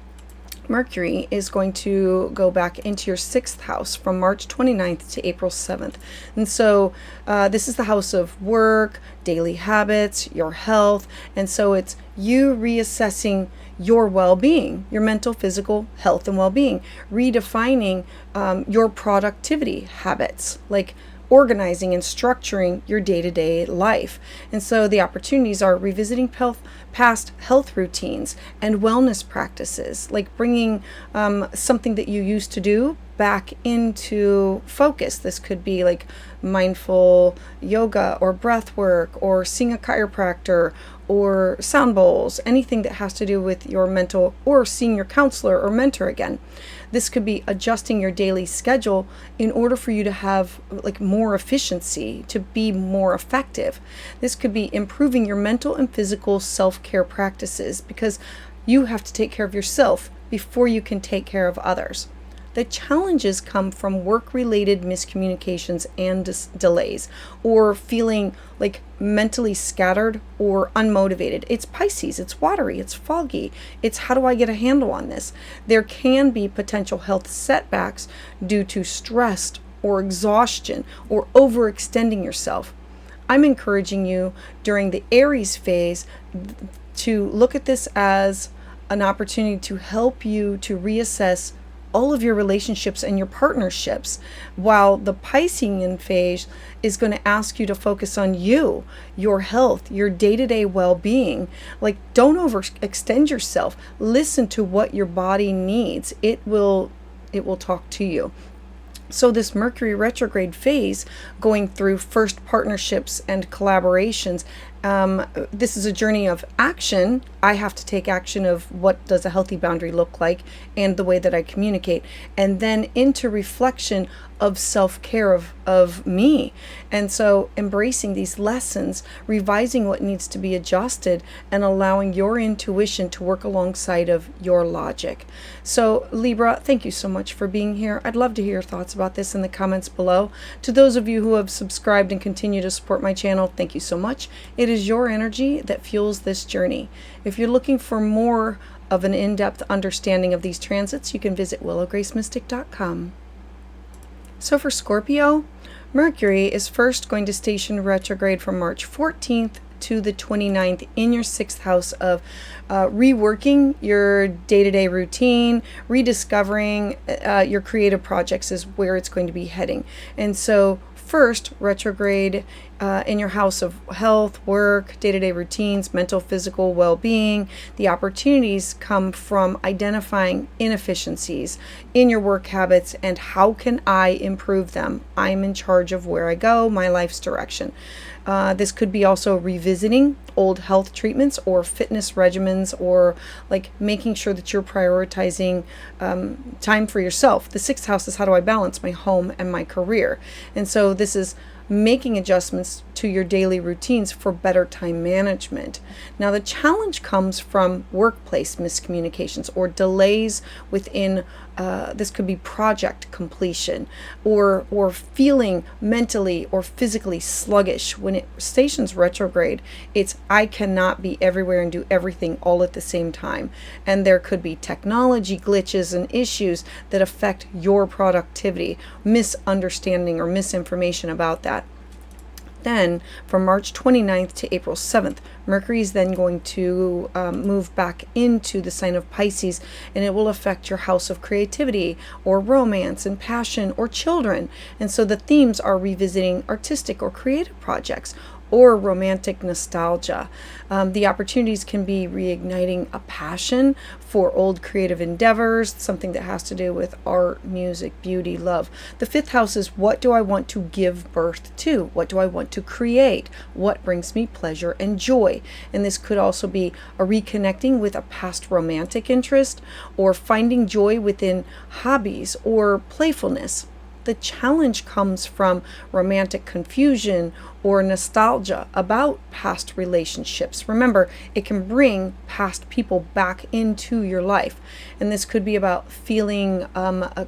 Mercury is going to go back into your 6th house from March 29th to April 7th. And so this is the house of work, daily habits, your health. And so it's you reassessing your well-being, your mental, physical health and well-being, redefining your productivity habits, like organizing and structuring your day-to-day life. And so the opportunities are revisiting past health routines and wellness practices, like bringing something that you used to do back into focus. This could be like mindful yoga or breath work or seeing a chiropractor or sound bowls, anything that has to do with your mental, or seeing your counselor or mentor again. This could be adjusting your daily schedule in order for you to have like more efficiency, to be more effective. This could be improving your mental and physical self-care practices, because you have to take care of yourself before you can take care of others. The challenges come from work-related miscommunications and delays, or feeling like mentally scattered or unmotivated. It's Pisces, it's watery, it's foggy. It's how do I get a handle on this? There can be potential health setbacks due to stress or exhaustion or overextending yourself. I'm encouraging you during the Aries phase to look at this as an opportunity to help you to reassess all of your relationships and your partnerships, while the Piscean phase is going to ask you to focus on you, your health, your day-to-day well-being. Like, don't overextend yourself. Listen to what your body needs. It will talk to you. So this Mercury retrograde phase, going through first partnerships and collaborations, this is a journey of action. I have to take action of what does a healthy boundary look like and the way that I communicate, and then into reflection of self-care of me. And so embracing these lessons, revising what needs to be adjusted, and allowing your intuition to work alongside of your logic. So Libra, thank you so much for being here. I'd love to hear your thoughts about this in the comments below. To those of you who have subscribed and continue to support my channel, thank you so much. It is your energy that fuels this journey. If you're looking for more of an in-depth understanding of these transits, you can visit willowgracemystic.com. So for Scorpio, Mercury is first going to station retrograde from March 14th to the 29th in your 6th house of reworking your day-to-day routine, rediscovering your creative projects is where it's going to be heading. And so first, retrograde in your house of health, work, day-to-day routines, mental, physical well-being. The opportunities come from identifying inefficiencies in your work habits and how can I improve them. I'm in charge of where I go, my life's direction. This could be also revisiting old health treatments or fitness regimens, or like making sure that you're prioritizing time for yourself. The 6th house is how do I balance my home and my career. And so this is making adjustments to your daily routines for better time management. Now the challenge comes from workplace miscommunications or delays within this could be project completion, or feeling mentally or physically sluggish. When it stations retrograde, it's I cannot be everywhere and do everything all at the same time. And there could be technology glitches and issues that affect your productivity, misunderstanding or misinformation about that. Then from March 29th to April 7th, Mercury is then going to move back into the sign of Pisces, and it will affect your house of creativity or romance and passion or children. And so the themes are revisiting artistic or creative projects, or romantic nostalgia. The opportunities can be reigniting a passion for old creative endeavors, something that has to do with art, music, beauty, love. The fifth house is, what do I want to give birth to? What do I want to create? What brings me pleasure and joy? And this could also be a reconnecting with a past romantic interest, or finding joy within hobbies or playfulness. The challenge comes from romantic confusion or nostalgia about past relationships. Remember, it can bring past people back into your life. And this could be about feeling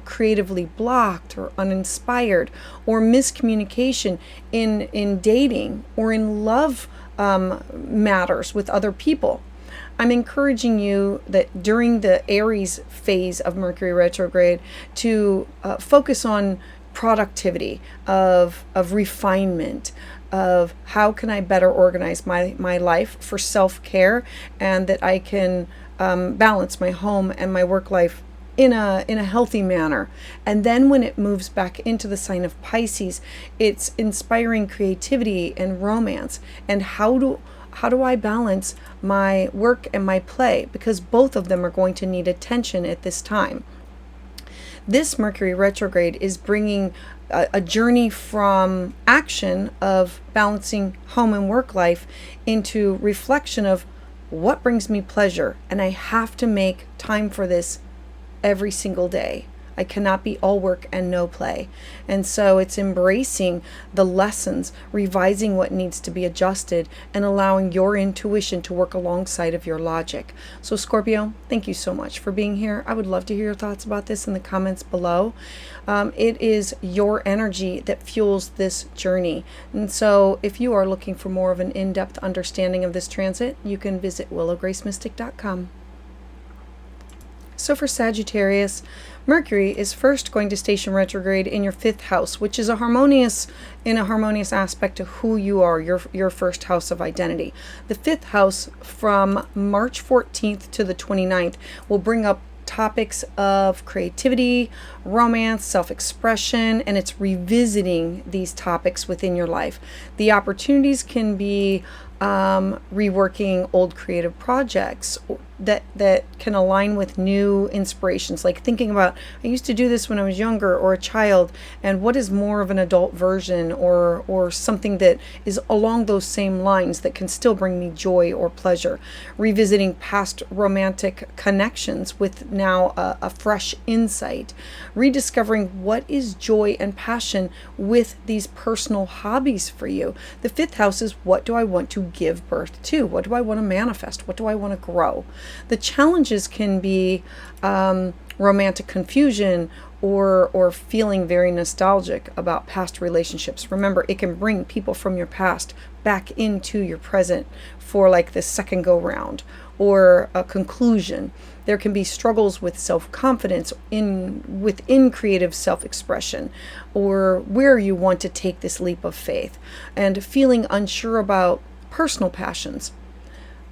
creatively blocked or uninspired, or miscommunication in dating or in love matters with other people. I'm encouraging you that during the Aries phase of Mercury retrograde to focus on productivity, of refinement, of how can I better organize my life for self-care, and that I can balance my home and my work life in a healthy manner. And then when it moves back into the sign of Pisces, it's inspiring creativity and romance. And how do I balance my work and my play? Because both of them are going to need attention at this time. This Mercury retrograde is bringing a journey from action of balancing home and work life into reflection of what brings me pleasure. And I have to make time for this every single day. I cannot be all work and no play. And so it's embracing the lessons, revising what needs to be adjusted, and allowing your intuition to work alongside of your logic. So Scorpio, thank you so much for being here. I would love to hear your thoughts about this in the comments below. It is your energy that fuels this journey. And so if you are looking for more of an in-depth understanding of this transit, you can visit willowgracemystic.com. So for Sagittarius, Mercury is first going to station retrograde in your fifth house, which is a harmonious aspect to who you are, your first house of identity. The fifth house from March 14th to the 29th will bring up topics of creativity, romance, self-expression, and it's revisiting these topics within your life. The opportunities can be reworking old creative projects that can align with new inspirations, like thinking about, I used to do this when I was younger or a child, and what is more of an adult version, or something that is along those same lines that can still bring me joy or pleasure. Revisiting past romantic connections with now a fresh insight. Rediscovering what is joy and passion with these personal hobbies for you. The fifth house is, what do I want to give birth to? What do I want to manifest? What do I want to grow? The challenges can be romantic confusion, or feeling very nostalgic about past relationships. Remember, it can bring people from your past back into your present for like the second go round or a conclusion. There can be struggles with self-confidence within creative self-expression, or where you want to take this leap of faith, and feeling unsure about personal passions.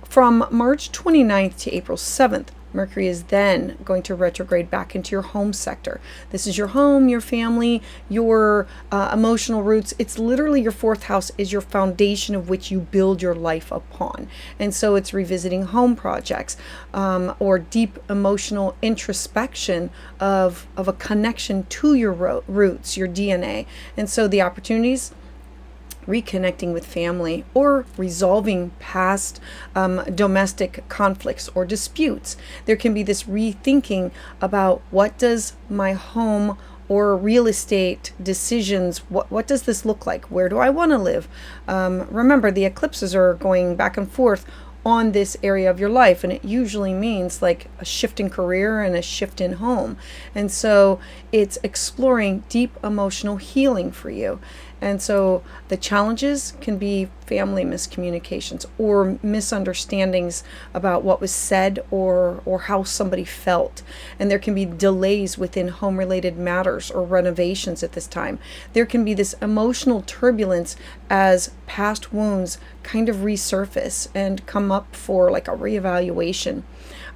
From March 29th to April 7th, Mercury is then going to retrograde back into your home sector. This is your home, your family, your emotional roots. It's literally your fourth house is your foundation of which you build your life upon. And so it's revisiting home projects, or deep emotional introspection of a connection to your roots, your DNA. And so the opportunities, reconnecting with family, or resolving past domestic conflicts or disputes. There can be this rethinking about, what does my home or real estate decisions, what does this look like? Where do I want to live? Remember, the eclipses are going back and forth on this area of your life, and it usually means like a shift in career and a shift in home. And so it's exploring deep emotional healing for you. And so the challenges can be family miscommunications or misunderstandings about what was said or how somebody felt. And there can be delays within home-related matters or renovations at this time. There can be this emotional turbulence as past wounds kind of resurface and come up for like a reevaluation.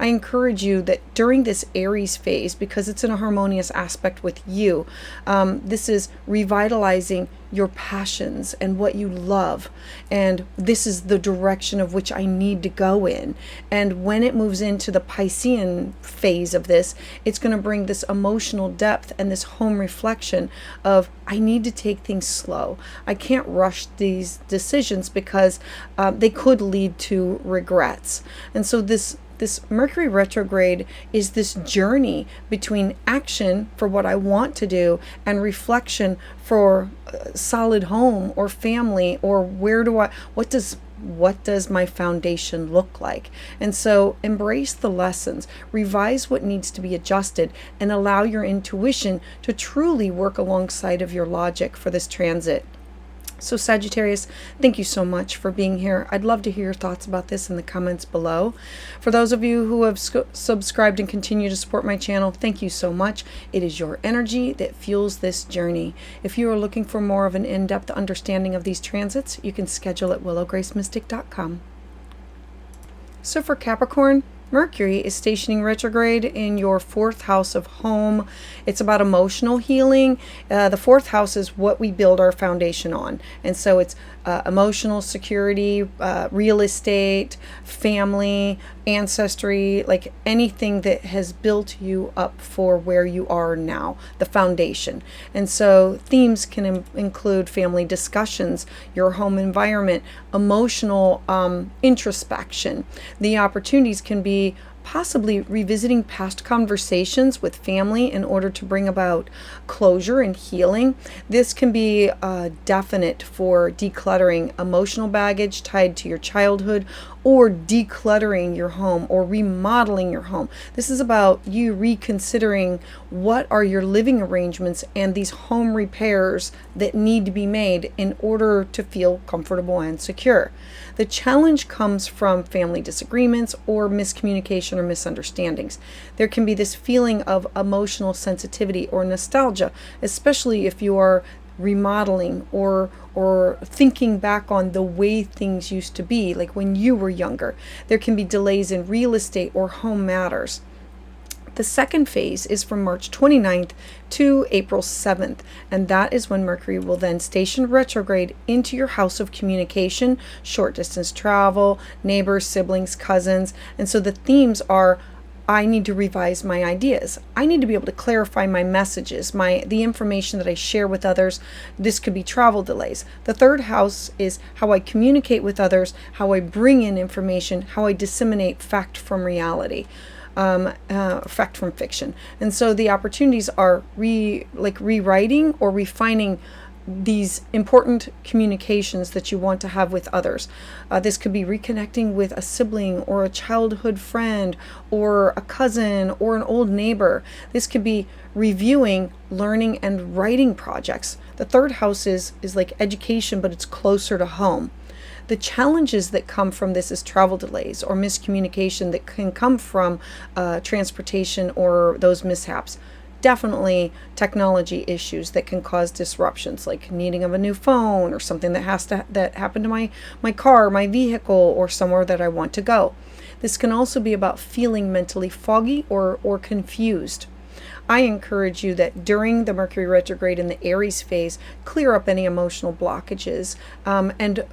I encourage you that during this Aries phase, because it's in a harmonious aspect with you, this is revitalizing your passions and what you love, and this is the direction of which I need to go in. And when it moves into the Piscean phase of this, it's going to bring this emotional depth and this home reflection of, I need to take things slow. I can't rush these decisions because they could lead to regrets. And so this Mercury retrograde is this journey between action for what I want to do and reflection for a solid home or family, or what does my foundation look like? And so embrace the lessons, revise what needs to be adjusted, and allow your intuition to truly work alongside of your logic for this transit. So Sagittarius, thank you so much for being here. I'd love to hear your thoughts about this in the comments below. For those of you who have subscribed and continue to support my channel, thank you so much. It is your energy that fuels this journey. If you are looking for more of an in-depth understanding of these transits, you can schedule at willowgracemystic.com. So for Capricorn, Mercury is stationing retrograde in your 4th house of home. It's about emotional healing. The 4th house is what we build our foundation on. And so it's emotional security, real estate, family, ancestry, like anything that has built you up for where you are now, the foundation. And so themes can include family discussions, your home environment, emotional introspection. The opportunities can be possibly revisiting past conversations with family in order to bring about closure and healing. This can be definite for decluttering emotional baggage tied to your childhood, or decluttering your home or remodeling your home. This is about you reconsidering what are your living arrangements and these home repairs that need to be made in order to feel comfortable and secure. The challenge comes from family disagreements or miscommunication or misunderstandings. There can be this feeling of emotional sensitivity or nostalgia, especially if you are remodeling or thinking back on the way things used to be, like when you were younger. There can be delays in real estate or home matters. The second phase is from March 29th to April 7th, and that is when Mercury will then station retrograde into your house of communication, short distance travel, neighbors, siblings, cousins. And so the themes are, I need to revise my ideas. I need to be able to clarify my messages, the information that I share with others. This could be travel delays. The third house is how I communicate with others, how I bring in information, how I disseminate fact from reality. Fact from fiction. And so the opportunities are rewriting or refining these important communications that you want to have with others. This could be reconnecting with a sibling or a childhood friend or a cousin or an old neighbor. This could be reviewing, learning, and writing projects. The third house is like education, but it's closer to home. The challenges that come from this is travel delays or miscommunication that can come from transportation or those mishaps. Definitely technology issues that can cause disruptions, like needing of a new phone or something that happened to my car, my vehicle, or somewhere that I want to go. This can also be about feeling mentally foggy or confused. I encourage you that during the Mercury retrograde in the Aries phase, clear up any emotional blockages and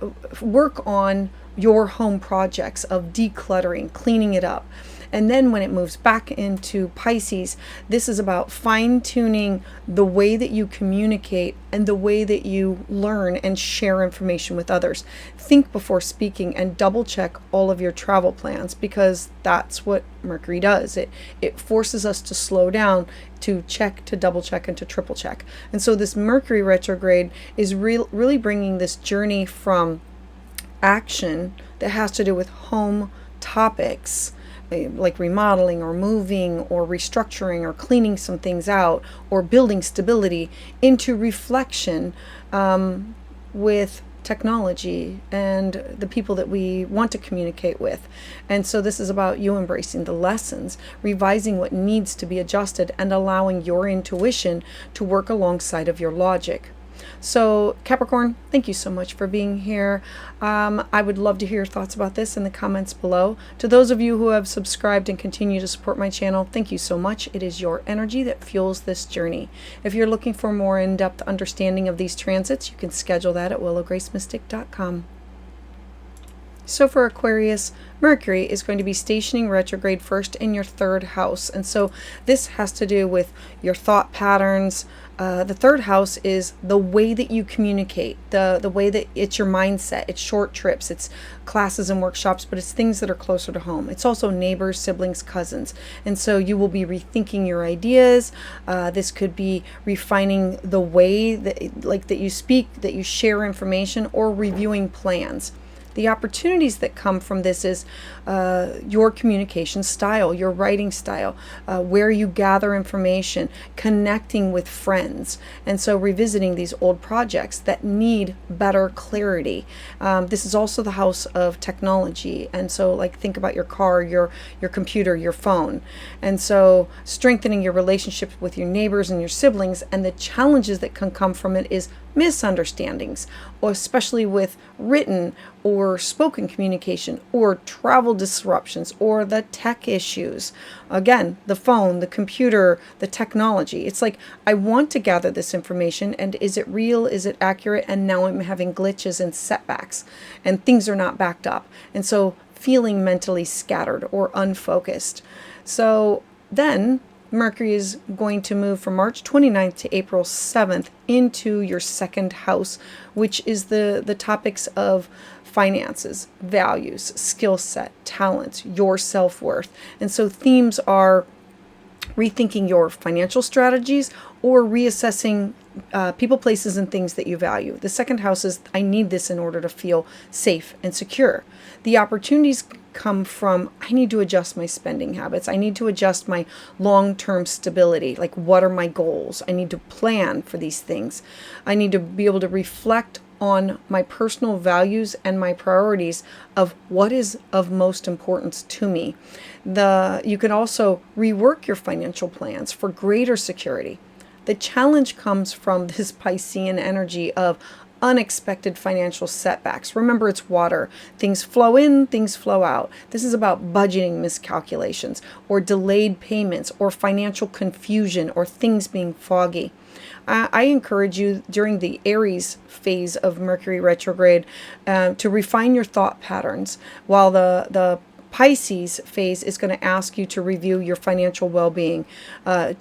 work on your home projects of decluttering, cleaning it up. And then when it moves back into Pisces, this is about fine-tuning the way that you communicate and the way that you learn and share information with others. Think before speaking and double-check all of your travel plans, because that's what Mercury does. It forces us to slow down, to check, to double-check, and to triple-check. And so this Mercury retrograde is really bringing this journey from action that has to do with home topics, like remodeling or moving or restructuring or cleaning some things out or building stability, into reflection with technology and the people that we want to communicate with. And so this is about you embracing the lessons, revising what needs to be adjusted, and allowing your intuition to work alongside of your logic. So Capricorn, thank you so much for being here. I would love to hear your thoughts about this in the comments below. To those of you who have subscribed and continue to support my channel, thank you so much. It is your energy that fuels this journey. If you're looking for more in-depth understanding of these transits, you can schedule that at willowgracemystic.com. So for Aquarius, Mercury is going to be stationing retrograde first in your third house. And so this has to do with your thought patterns. The third house is the way that you communicate, the way that it's your mindset. It's short trips, it's classes and workshops, but it's things that are closer to home. It's also neighbors, siblings, cousins. And so you will be rethinking your ideas. This could be refining the way that you speak, that you share information, or reviewing plans. The opportunities that come from this is your communication style, your writing style, where you gather information, connecting with friends, and so revisiting these old projects that need better clarity. This is also the house of technology, and so like think about your car, your computer, your phone, and so strengthening your relationships with your neighbors and your siblings, and the challenges that can come from it is misunderstandings, or especially with written or spoken communication, or travel disruptions, or the tech issues. Again, the phone, the computer, the technology. It's like, I want to gather this information, and is it real? Is it accurate? And now I'm having glitches and setbacks, and things are not backed up. And so feeling mentally scattered or unfocused. So then Mercury is going to move from March 29th to April 7th into your second house, which is the topics of finances, values, skill set, talents, your self-worth. And so themes are rethinking your financial strategies or reassessing people, places, and things that you value. The second house is, I need this in order to feel safe and secure. The opportunities come from, I need to adjust my spending habits. I need to adjust my long-term stability. Like, what are my goals? I need to plan for these things. I need to be able to reflect on my personal values and my priorities of what is of most importance to me. You can also rework your financial plans for greater security. The challenge comes from this Piscean energy of unexpected financial setbacks. Remember, it's water. Things flow in, things flow out. This is about budgeting miscalculations, or delayed payments, or financial confusion, or things being foggy. I encourage you during the Aries phase of Mercury retrograde to refine your thought patterns, while the Pisces phase is going to ask you to review your financial well-being. I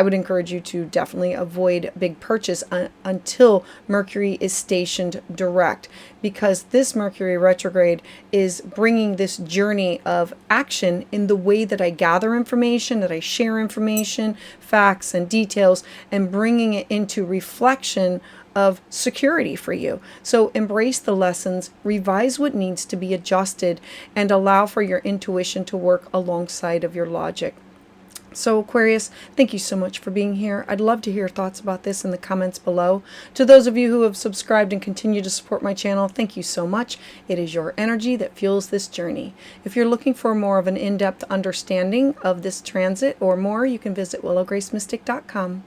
would encourage you to definitely avoid big purchase until Mercury is stationed direct, because this Mercury retrograde is bringing this journey of action in the way that I gather information, that I share information, facts and details, and bringing it into reflection of security for you. So embrace the lessons, revise what needs to be adjusted, and allow for your intuition to work alongside of your logic. So Aquarius, thank you so much for being here. I'd love to hear your thoughts about this in the comments below. To those of you who have subscribed and continue to support my channel, thank you so much. It is your energy that fuels this journey. If you're looking for more of an in-depth understanding of this transit or more, you can visit willowgracemystic.com.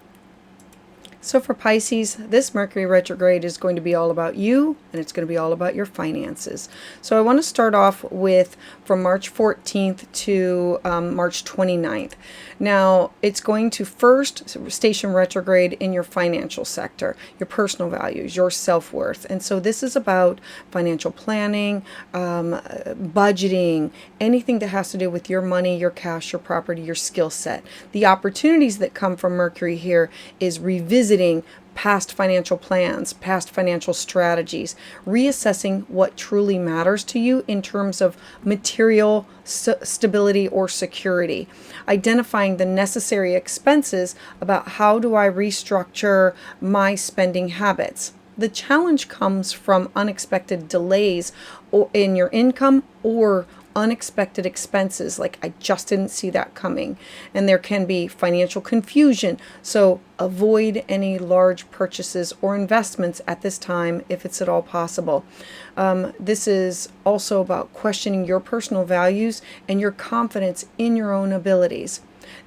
So for Pisces, this Mercury retrograde is going to be all about you, and it's going to be all about your finances. So I want to start off with from March 14th to March 29th. Now, it's going to first station retrograde in your financial sector, your personal values, your self-worth. And so this is about financial planning, budgeting, anything that has to do with your money, your cash, your property, your skill set. The opportunities that come from Mercury here is revisiting past financial plans, past financial strategies, reassessing what truly matters to you in terms of material stability or security, identifying the necessary expenses about how do I restructure my spending habits. The challenge comes from unexpected delays in your income or unexpected expenses, like I just didn't see that coming. And there can be financial confusion, so avoid any large purchases or investments at this time if it's at all possible. This is also about questioning your personal values and your confidence in your own abilities.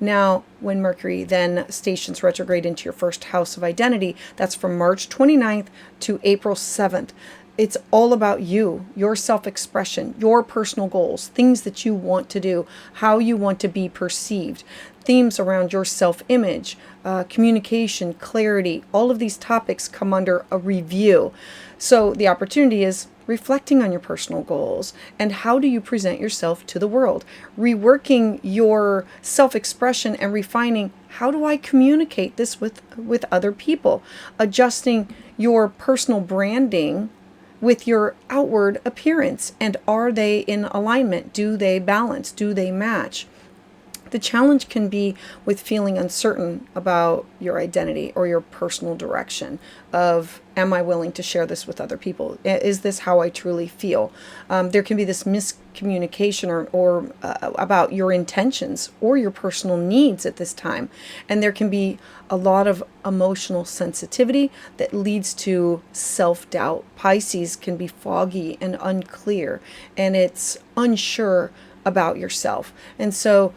Now, when Mercury then stations retrograde into your first house of identity, that's from March 29th to April 7th. It's all about you, your self-expression, your personal goals, things that you want to do, how you want to be perceived, themes around your self-image, communication, clarity. All of these topics come under a review. So the opportunity is reflecting on your personal goals and how do you present yourself to the world, reworking your self-expression and refining how do I communicate this with other people, adjusting your personal branding with your outward appearance, and are they in alignment? Do they balance? Do they match? The challenge can be with feeling uncertain about your identity or your personal direction of, am I willing to share this with other people? Is this how I truly feel? There can be this miscommunication or about your intentions or your personal needs at this time. And there can be a lot of emotional sensitivity that leads to self-doubt. Pisces can be foggy and unclear, and it's unsure about yourself. And so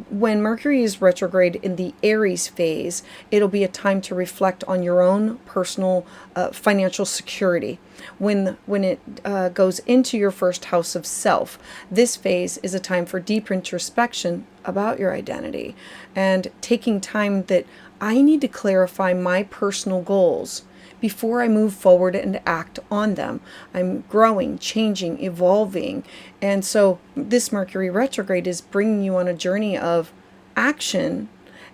when Mercury is retrograde in the Aries phase, it'll be a time to reflect on your own personal financial security. When it goes into your first house of self, this phase is a time for deep introspection about your identity and taking time that I need to clarify my personal goals before I move forward and act on them. I'm growing, changing, evolving. And so this Mercury retrograde is bringing you on a journey of action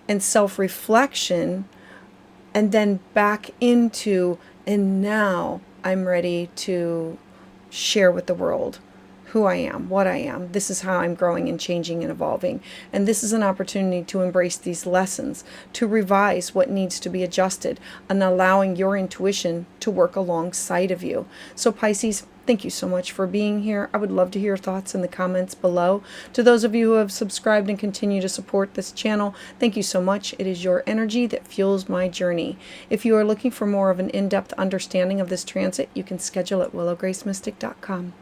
and self-reflection, and then back into, and now I'm ready to share with the world who I am, what I am. This is how I'm growing and changing and evolving. And this is an opportunity to embrace these lessons, to revise what needs to be adjusted, and allowing your intuition to work alongside of you. So Pisces, thank you so much for being here. I would love to hear your thoughts in the comments below. To those of you who have subscribed and continue to support this channel, thank you so much. It is your energy that fuels my journey. If you are looking for more of an in-depth understanding of this transit, you can schedule at willowgracemystic.com.